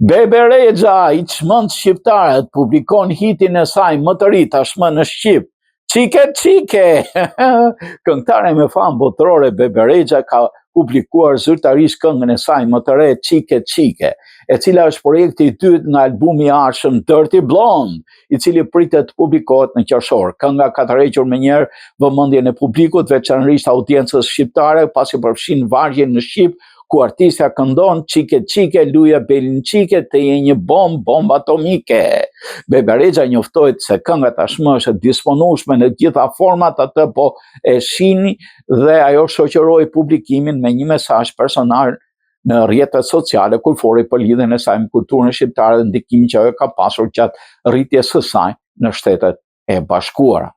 Bebe Rexha, i çmend shqiptarët, publikon hitin e saj më të ri tashmë në Shqip. Çike çike. Këngëtare me famë botërore Bebe Rexha ka publikuar zyrtarisht këngën e saj më të re Çike çike, e cila është projekti i dytë nga albumi i arshëm Dirty Blonde, i cili pritet të publikohet në qershor. Kënga ka tërhequr menjëherë vëmendjen e publikut, veçanërisht audiencës shqiptare, pasi përfshin vargjen në shqip ku artistja këndon çike çike, luja belin çike, te je një bombë atomike. Bebe Rexha njoftohet se kënga tashmë është e disponueshme në gjitha format, atë po e shihni dhe ajo shoqëroi publikimin me një mesazh personal në rrjetet sociale kur foli për lidhjen e saj me kulturën shqiptare dhe ndikimin që ajo ka pasur gjatë rritjes së saj në Shtetet e Bashkuara.